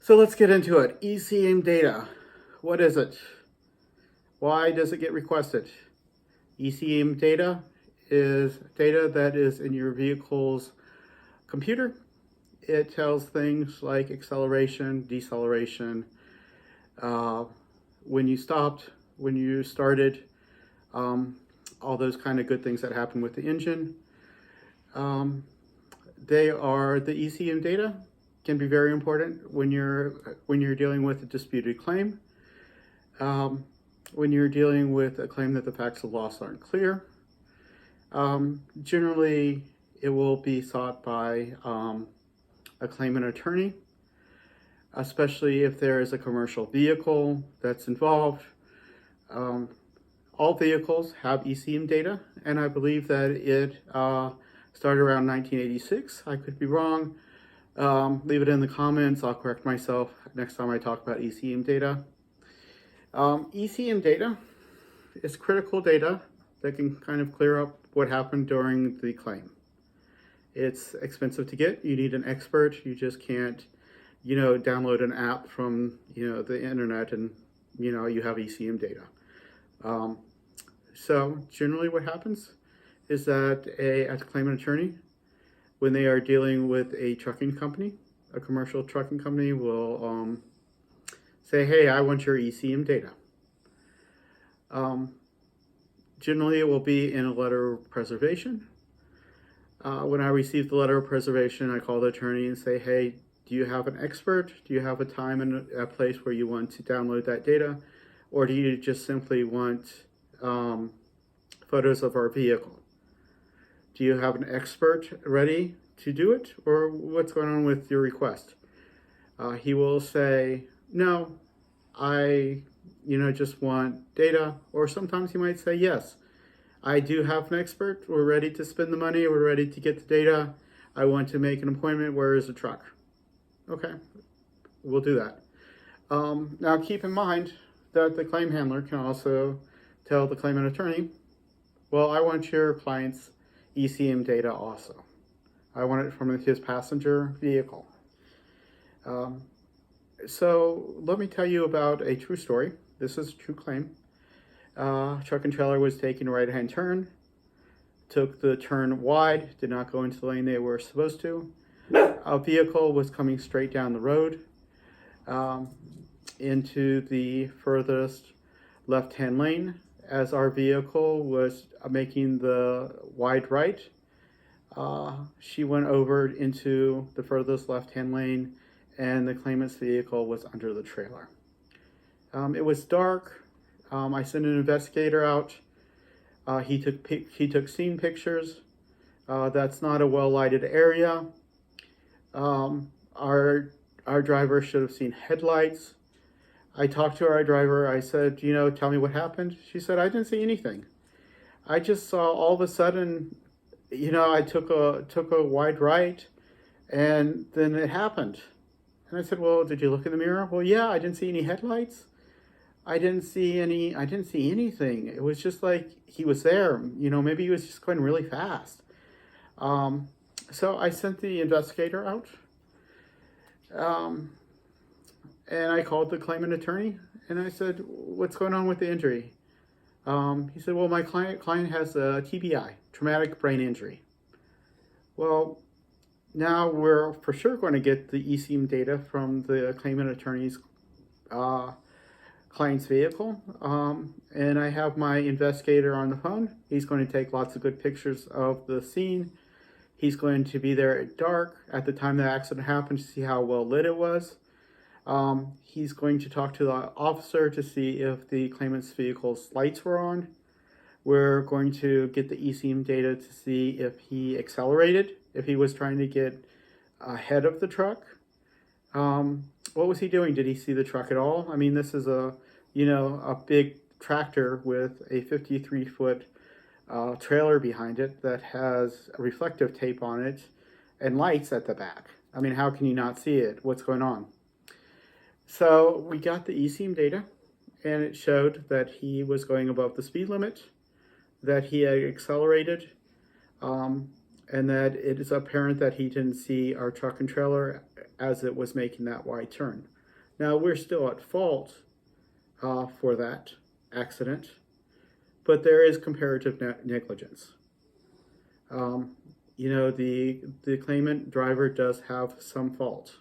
So let's get into it. ECM data. What is it? Why does it get requested? ECM data is data that is in your vehicle's computer. It tells things like acceleration, deceleration, when you stopped, when you started, all those kind of good things that happen with the engine. The ECM data can be very important when you're dealing with a disputed claim, when you're dealing with a claim that the facts of loss aren't clear. Generally, it will be sought by a claimant attorney, especially if there is a commercial vehicle that's involved. All vehicles have ECM data, and I believe that it started around 1986. I could be wrong. Leave it in the comments. I'll correct myself next time I talk about ECM data. ECM data is critical data that can kind of clear up what happened during the claim. It's expensive to get. You need an expert. You just can't, download an app from, the internet and, you have ECM data. So generally what happens is that as a claimant attorney, when they are dealing with a trucking company, a commercial trucking company will say, hey, I want your ECM data. Generally, it will be in a letter of preservation. When I receive the letter of preservation, I call the attorney and say, hey, do you have an expert? Do you have a time and a place where you want to download that data? Or do you just simply want photos of our vehicle? Do you have an expert ready to do it? Or what's going on with your request? He will say, no, I just want data. Or sometimes he might say, yes, I do have an expert. We're ready to spend the money. We're ready to get the data. I want to make an appointment. Where is the truck? Okay, we'll do that. Now keep in mind that the claim handler can also tell the claimant attorney, well, I want your client's ECM data also. I want it from his passenger vehicle. So let me tell you about a true story. This is a true claim. Truck and trailer was taking a right-hand turn, took the turn wide, did not go into the lane they were supposed to. A vehicle was coming straight down the road into the furthest left-hand lane. As our vehicle was making the wide right, she went over into the furthest left-hand lane, and the claimant's vehicle was under the trailer. It was dark. I sent an investigator out. He took scene pictures. That's not a well-lighted area. Our driver should have seen headlights. I talked to our driver. I said, tell me what happened. She said, I didn't see anything. I just saw all of a sudden, I took a wide right, and then it happened. And I said, well, did you look in the mirror? Well, yeah, I didn't see any headlights. I didn't see anything. It was just like he was there. Maybe he was just going really fast. So I sent the investigator out. And I called the claimant attorney and I said, what's going on with the injury? He said, well, my client has a TBI, traumatic brain injury. Well, now we're for sure going to get the ECM data from the claimant attorney's client's vehicle. And I have my investigator on the phone. He's going to take lots of good pictures of the scene. He's going to be there at dark at the time the accident happened to see how well lit it was. He's going to talk to the officer to see if the claimant's vehicle's lights were on. We're going to get the ECM data to see if he accelerated, if he was trying to get ahead of the truck. What was he doing? Did he see the truck at all? I mean, this is a big tractor with a 53-foot trailer behind it that has a reflective tape on it and lights at the back. I mean, how can you not see it? What's going on? So we got the ECM data, and it showed that he was going above the speed limit, that he had accelerated, and that it is apparent that he didn't see our truck and trailer as it was making that wide turn. Now, we're still at fault for that accident, but there is comparative negligence. You know, the claimant driver does have some fault.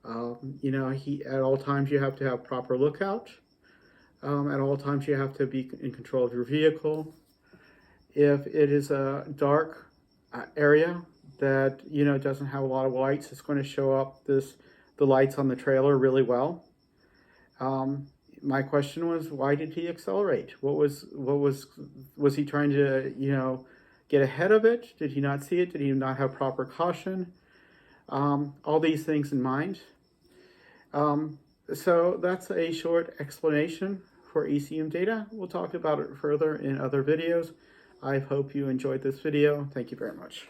You know, at all times you have to have proper lookout. At all times you have to be in control of your vehicle. If it is a dark area that, you know, doesn't have a lot of lights, it's going to show up the lights on the trailer really well. My question was, why did he accelerate? Was he trying to, you know, get ahead of it? Did he not see it? Did he not have proper caution? All these things in mind. So that's a short explanation for ECM data. We'll talk about it further in other videos. I hope you enjoyed this video. Thank you very much.